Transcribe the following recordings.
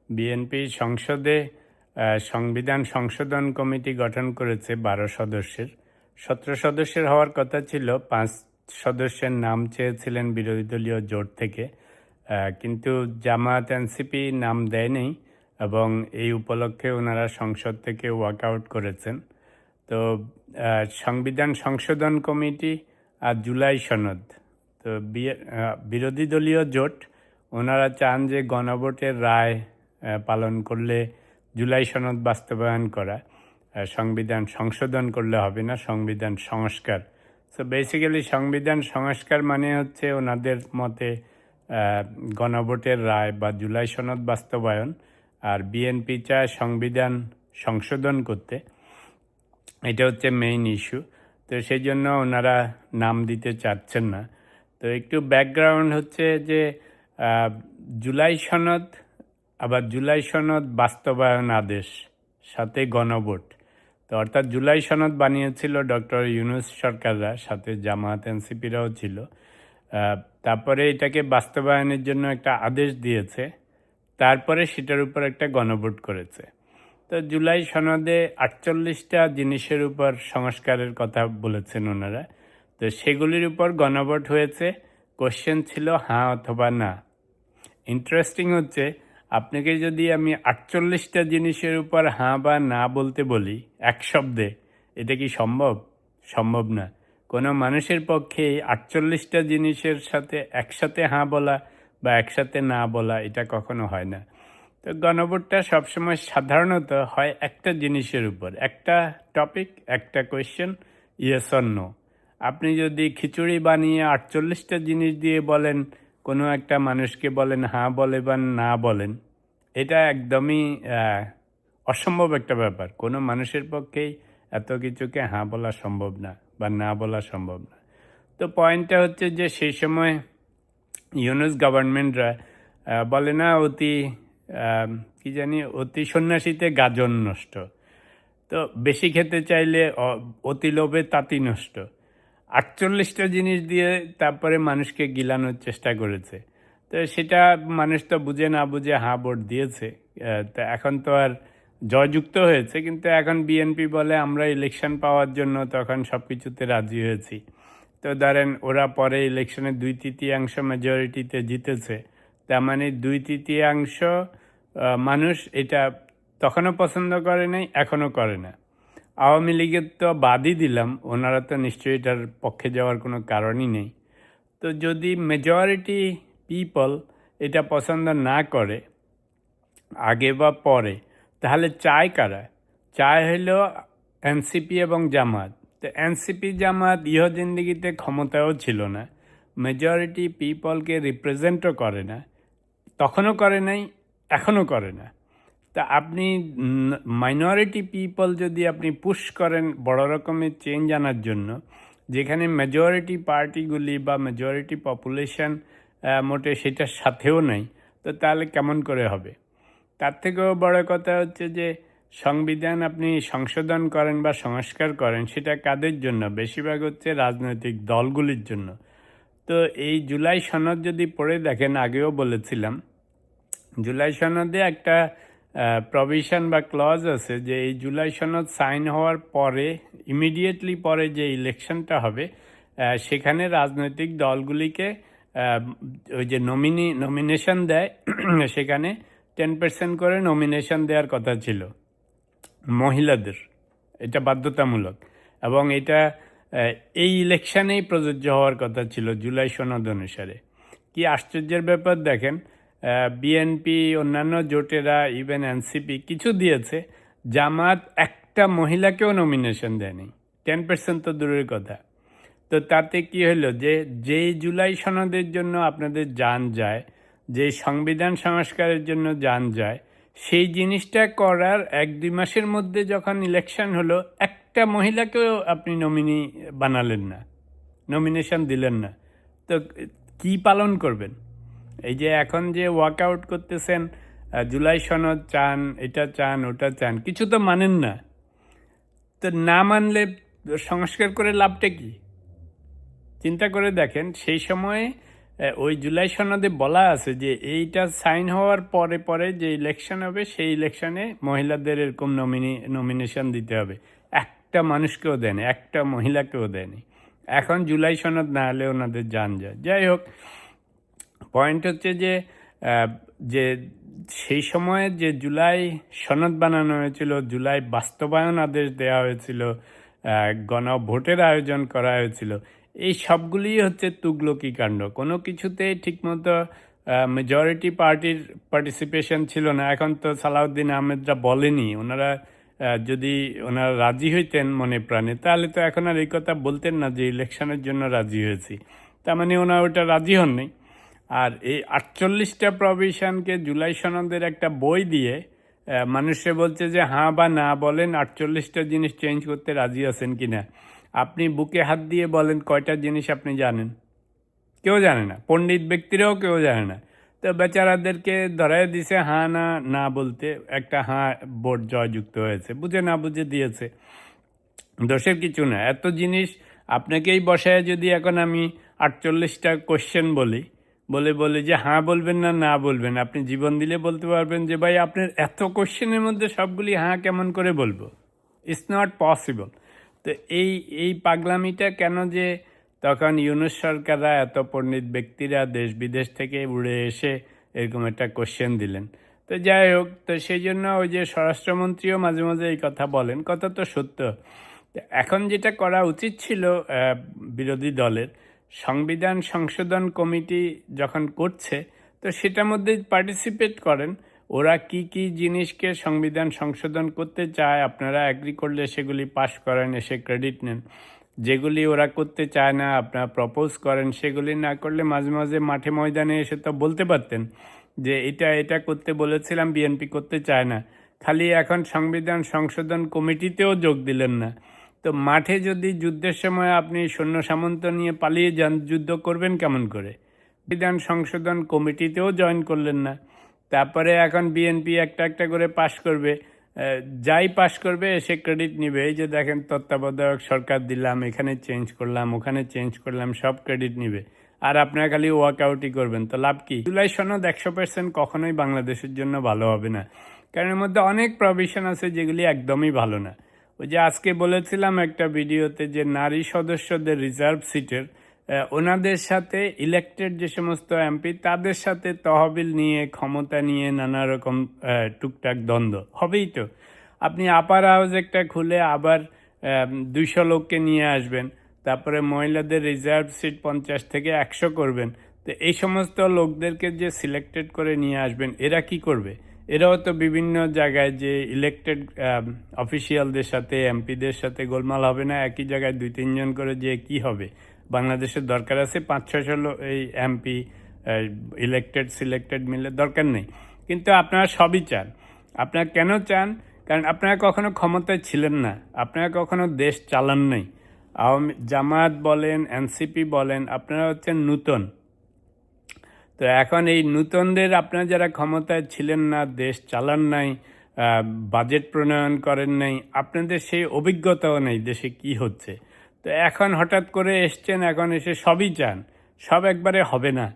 BNP সংসদে সংবিধান সংশোধন কমিটি গঠন করেছে 12 সদস্যের। 17 সদস্যের হওয়ার কথা ছিল, 5 সদস্যের নাম চেয়েছিলেন বিরোধী দলীয় জোট থেকে, কিন্তু জামায়াত এনসিপি নাম দেয়নি এবং এই উপলক্ষে ওনারা সংসদ থেকে ওয়াকআউট করেছেন। তো সংবিধান সংশোধন কমিটি আর জুলাই সনদ, তো বিরোধী দলীয় জোট ওনারা চান যে গণভোটের রায় পালন করলে জুলাই সনদ বাস্তবায়ন করা, সংবিধান সংশোধন করলে হবে না, সংবিধান সংস্কার। সো বেসিক্যালি সংবিধান সংস্কার মানে হচ্ছে ওনাদের মতে গণভোটের রায় বা জুলাই সনদ বাস্তবায়ন, আর বিএনপি চায় সংবিধান সংশোধন করতে। এটা হচ্ছে মেইন ইস্যু। তো সেই জন্য ওনারা নাম দিতে চাচ্ছেন না। তো একটু ব্যাকগ্রাউন্ড হচ্ছে যে জুলাই সনদ, আবার জুলাই সনদ বাস্তবায়ন আদেশ, সাথে গণভোট। তো অর্থাৎ জুলাই সনদ বানিয়েছিল ডক্টর ইউনূস সরকাররা, সাথে জামায়াত এনসিপিরাও ছিল। তারপরে এটাকে বাস্তবায়নের জন্য একটা আদেশ দিয়েছে, তারপরে সেটার উপর একটা গণভোট করেছে। তো জুলাই সনদে 48টা জিনিসের উপর সংস্কারের কথা বলেছেন ওনারা। তো সেগুলির উপর গণভোট হয়েছে। কোশ্চেন ছিল হ্যাঁ অথবা না। ইন্টারেস্টিং হচ্ছে, আপনাকে যদি আমি 48টা জিনিসের উপর হ্যাঁ বা না বলতে বলি এক শব্দে, এটা কি সম্ভব? সম্ভব না। কোনো মানুষের পক্ষে 48টা জিনিসের সাথে একসাথে হ্যাঁ বলা বা একসাথে না বলা এটা কখনো হয় না। তো গণভোটটা সবসময় সাধারণত হয় একটা জিনিসের উপর, একটা টপিক, একটা কোয়েশ্চেন, ইয়েস অর নো। আপনি যদি খিচুড়ি বানিয়ে 48টা জিনিস দিয়ে বলেন, কোনো একটা মানুষকে বলেন হ্যাঁ বলে বা না বলেন, এটা একদমই অসম্ভব একটা ব্যাপার। কোনো মানুষের পক্ষেই এত কিছুকে হ্যাঁ বলা সম্ভব না বা না বলা সম্ভব না। তো পয়েন্টটা হচ্ছে যে সেই সময় ইউনূস গভর্নমেন্টরা বলে না, কি জানি, অতি সন্ন্যাসীতে গাজন নষ্ট। তো বেশি খেতে চাইলে অতি লোভে তাঁতি নষ্ট। 48টা জিনিস দিয়ে তারপরে মানুষকে গিলানোর চেষ্টা করেছে। তো সেটা মানুষ তো বুঝে না বুঝে হ্যাঁ ভোট দিয়েছে। তা এখন তো আর জয়যুক্ত হয়েছে, কিন্তু এখন বিএনপি বলে আমরা ইলেকশন পাওয়ার জন্য তখন সব কিছুতে রাজি হয়েছি। তো ধরেন ওরা পরে ইলেকশনে 2/3 মেজরিটিতে জিতেছে, তার মানে 2/3 মানুষ এটা তখনও পছন্দ করে নাই, এখনও করে না। আওয়ামী লীগের তো বাদই দিলাম, ওনারা তো নিশ্চয়ই এটার পক্ষে যাওয়ার কোনো কারণই নেই। তো যদি মেজরিটি পিপল এটা পছন্দ না করে আগে বা পরে, তাহলে চায় কারা? চায় হইল এনসিপি এবং জামাত। তো এনসিপি জামাত জিন্দিগিতে ক্ষমতাও ছিল না, মেজরিটি পিপলকে রিপ্রেজেন্টও করে না, তখনও করে নাই, এখনও করে না। তা আপনি মাইনরিটি পিপল যদি আপনি পুশ করেন বড় রকমের চেঞ্জ আনার জন্য, যেখানে মেজরিটি পার্টিগুলি বা মেজরিটি পপুলেশন মোটে সেটার সাথেও নাই, তো তাহলে কেমন করে হবে? তার থেকেও বড় কথা হচ্ছে যে সংবিধান আপনি সংশোধন করেন বা সংস্কার করেন, সেটা কাদের জন্য? বেশিরভাগ হচ্ছে রাজনৈতিক দলগুলির জন্য। তো এই জুলাই সনদ যদি পড়ে দেখেন, আগেও বলেছিলাম, জুলাই সনদে একটা প্রভিশন বা ক্লজ আছে যে এই জুলাই সনদ সাইন হওয়ার পরে, ইমিডিয়েটলি পরে যে ইলেকশনটা হবে, সেখানে রাজনৈতিক দলগুলিকে ওই যে নমিনেশন দেয়, সেখানে 10% করে নমিনেশন দেওয়ার কথা ছিল মহিলাদের, এটা বাধ্যতামূলক, এবং এটা এই ইলেকশনেই প্রযোজ্য হওয়ার কথা ছিল জুলাই সনদ অনুসারে। কি আশ্চর্যের ব্যাপার দেখেন, বিএনপি, অন্যান্য জোটেরা, ইভেন এনসিপি কিছু দিয়েছে, জামাত একটা মহিলাকেও নমিনেশন দেয়নি, 10% তো দূরের কথা। তো তাতে কি হলো, যে যেই জুলাই সনদের জন্য আপনাদের জান যায়, যে সংবিধান সংস্কারের জন্য জান যায়, সেই জিনিসটা করার 1-2 মাসের মধ্যে যখন ইলেকশন হলো, একটা মহিলাকেও আপনি নমিনি বানালেন না, নমিনেশন দিলেন না। তো কি পালন করবেন? এই যে এখন যে ওয়াকআউট করতেছেন, জুলাই সনদ চান, এটা চান, ওটা চান, কিছু তো মানেন না। তো না মানলে সংস্কার করে লাভটা কি? চিন্তা করে দেখেন, সেই সময়ে ওই জুলাই সনদে বলা আছে যে এইটা সাইন হওয়ার পরে পরে যে ইলেকশন হবে সেই ইলেকশনে মহিলাদের এরকম নমিনেশন দিতে হবে। একটা মানুষকেও দেয়নি, একটা মহিলাকেও দেয়নি। এখন জুলাই সনদ না হলে ওনাদের জান যায়। যাই হোক, পয়েন্ট হচ্ছে যে যে সেই সময়ে যে জুলাই সনদ বানানো হয়েছিল, জুলাই বাস্তবায়ন আদেশ দেওয়া হয়েছিল, গণভোটের আয়োজন করা হয়েছিল, এই সবগুলি হচ্ছে তুগলকি কাণ্ড। কোনো কিছুতেই ঠিকমতো মেজরিটি পার্টির পার্টিসিপেশন ছিল না। এখন তো সালাউদ্দিন আহমেদরা বলেনি, ওনারা যদি ওনারা রাজি হইতেন মনে প্রাণে, তাহলে তো এখন আর এই কথা বলতেন না যে ইলেকশনের জন্য রাজি হয়েছি। তার মানে ওনারা ওটা রাজি হননি। আর এই 48টা প্রভিশনকে জুলাই সনদের একটা বই দিয়ে মানুষে বলছে যে হ্যাঁ বা না বলেন 48টা জিনিস চেঞ্জ করতে রাজি আছেন কিনা। আপনি বুকে হাত দিয়ে বলেন কয়টা জিনিস আপনি জানেন? কেউ জানে না, পণ্ডিত ব্যক্তিরাও কেউ জানে না। তো বেচারাদেরকে ধরাই দিছে হ্যাঁ না না বলতে, একটা হ্যাঁ ভোট জয়যুক্ত হয়েছে, বুঝে না বুঝে দিয়েছে, দোষের কিছু না। এত জিনিস আপনাকেই বসায় যদি এখন আমি 48টা কোশ্চেন বলি, বলে যে হ্যাঁ বলবেন না না বলবেন, আপনি জীবন দিলে বলতে পারবেন যে ভাই আপনার এত কোশ্চেনের মধ্যে সবগুলি হ্যাঁ কেমন করে বলবো? It's not possible. তো এই পাগলামিটা কেন যে তখন ইউনূস সরকাররা, এত পণ্ডিত ব্যক্তিরা দেশ বিদেশ থেকে উড়ে এসে এরকম একটা কোশ্চেন দিলেন। তো যাই হোক, তো সেই জন্য ওই যে স্বরাষ্ট্রমন্ত্রীও মাঝে মাঝে এই কথা বলেন, কথা তো সত্য। এখন যেটা করা উচিত ছিল বিরোধী দলের, সংবিধান সংশোধন কমিটি যখন করছে তো সেটার মধ্যে পার্টিসিপেট করেন। ওরা কি কি জিনিসকে সংবিধান সংশোধন করতে চায়, আপনারা অ্যাগ্রি করলে সেগুলি পাশ করেন, এসে ক্রেডিট নেন। যেগুলি ওরা করতে চায় না আপনারা প্রপোজ করেন, সেগুলি না করলে মাঝে মাঝে মাঠে ময়দানে এসে তো বলতে পারতেন যে এটা করতে বলেছিলাম, বিএনপি করতে চায় না। খালি এখন সংবিধান সংশোধন কমিটিতেও যোগ দিলেন না। তো মাঠে যদি যুদ্ধের সময় আপনি সৈন্য সামন্ত নিয়ে পালিয়ে যান, যুদ্ধ করবেন কেমন করে? সংবিধান সংশোধন কমিটিতেও জয়েন করলেন না। তারপরে এখন বিএনপি একটা একটা করে পাশ করবে, যাই পাশ করবে এসে ক্রেডিট নিবে, এই যে দেখেন তত্ত্বাবধায়ক সরকার দিলাম, এখানে চেঞ্জ করলাম, ওখানে চেঞ্জ করলাম, সব ক্রেডিট নিবে। আর আপনারা খালি ওয়ার্কআউটই করবেন, তো লাভ কি? জুলাই সনদ 100% কখনোই বাংলাদেশের জন্য ভালো হবে না, কারণ এর মধ্যে অনেক প্রভিশন আছে যেগুলি একদমই ভালো না। ওই যে আজকে বলেছিলাম একটা ভিডিওতে যে নারী সদস্যদের রিজার্ভ সিটের ওনাদের সাথে ইলেক্টেড যে সমস্ত এমপি তাদের সাথে তহবিল নিয়ে, ক্ষমতা নিয়ে নানা রকম টুকটাক দ্বন্দ্ব হবেই। তো আপনি আপার হাউস একটা খুলে আবার 200 লোককে নিয়ে আসবেন, তারপরে মহিলাদের রিজার্ভ সিট 50 থেকে 100 করবেন। তো এই সমস্ত লোকদেরকে যে সিলেক্টেড করে নিয়ে আসবেন, এরা কি করবে? এরাও তো বিভিন্ন জায়গায় যে ইলেক্টেড অফিসিয়ালদের সাথে, এমপিদের সাথে গোলমাল হবে না? একই জায়গায় 2-3 জন করে যে কি হবে? বাংলাদেশের দরকার আছে 500-600 এই এমপি ইলেক্টেড সিলেক্টেড মিলে, দরকার নেই। কিন্তু আপনারা সবই চান। আপনারা কেন চান? কারণ আপনারা কখনো ক্ষমতায় ছিলেন না, আপনারা কখনো দেশ চালান নাই। জামাত বলেন, এনসিপি বলেন, আপনারা হচ্ছেন নূতন। তো এখন এই নূতনদের, আপনারা যারা ক্ষমতায় ছিলেন না, দেশ চালান নাই, বাজেট প্রণয়ন করেন নাই, আপনাদের সেই অভিজ্ঞতাও নেই দেশে কি হচ্ছে। তো এখন হঠাৎ করে এসছেন, এখন এসে সবই চান, সব একবারে হবে না।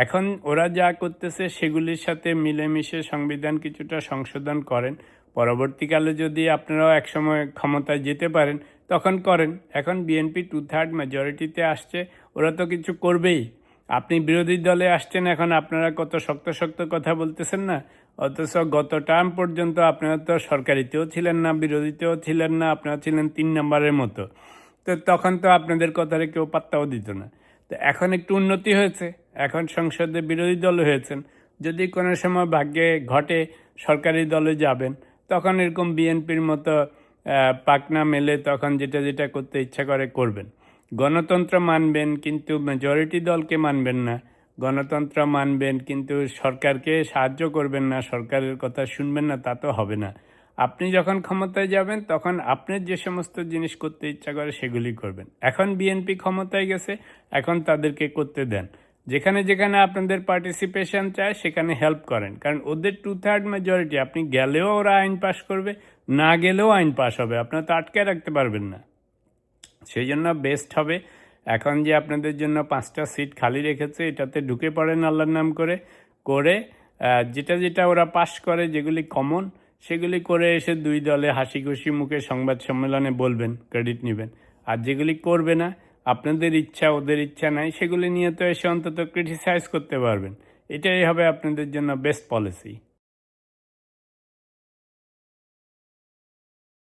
এখন ওরা যা করতেছে সেগুলির সাথে মিলেমিশে সংবিধান কিছুটা সংশোধন করেন, পরবর্তীকালে যদি আপনারাও একসময় ক্ষমতায় যেতে পারেন তখন করেন। এখন বিএনপি 2/3 মেজরিটিতে আসছে, ওরা তো কিছু করবেই। আপনি বিরোধী দলে আসছেন, এখন আপনারা কত শক্ত শক্ত কথা বলতেছেন না, অথচ গত টার্ম পর্যন্ত আপনারা তো সরকারিতেও ছিলেন না, বিরোধীতেও ছিলেন না, আপনারা ছিলেন 3 নম্বরের মতো। তো তখন তো আপনাদের কথারে কেউ পাত্তাও দিত না। তো এখন একটু উন্নতি হয়েছে, এখন সংসদে বিরোধী দল হয়েছেন। যদি কোনো সময় ভাগ্যে ঘটে সরকারি দলে যাবেন, তখন এরকম বিএনপির মতো পাকনা মেলে তখন যেটা যেটা করতে ইচ্ছা করে করবেন। গণতন্ত্র মানবেন কিন্তু মেজরিটি দলকে মানবেন না, গণতন্ত্র মানবেন কিন্তু সরকারকে সাহায্য করবেন না, সরকারের কথা শুনবেন না, তা তো হবে না। আপনি যখন ক্ষমতায় যাবেন তখন আপনার যে সমস্ত জিনিস করতে ইচ্ছা করে সেগুলি করবেন। এখন বিএনপি ক্ষমতায় গেছে, এখন তাদেরকে করতে দেন। যেখানে যেখানে আপনাদের পার্টিসিপেশন চায় সেখানে হেল্প করেন, কারণ ওদের 2/3 মেজরিটি। আপনি গেলেও ওরা আইন পাশ করবে, না গেলেও আইন পাশ হবে, আপনারা তো আটকে রাখতে পারবেন না। সেই জন্য বেস্ট হবে এখন যে আপনাদের জন্য 5টা সিট খালি রেখেছে, এটাতে ঢুকে পড়েন আল্লাহর নাম করে করে যেটা যেটা ওরা পাস করে, যেগুলি কমন, সেগুলি করে এসে দুই দলে হাসি খুশি মুখে সংবাদ সম্মেলনে বলবেন, ক্রেডিট নেবেন। আর যেগুলি করবে না, আপনাদের ইচ্ছা ওদের ইচ্ছা নাই, সেগুলি নিয়ে তো এসে অন্তত ক্রিটিসাইজ করতে পারবেন। এটাই হবে আপনাদের জন্য বেস্ট পলিসি।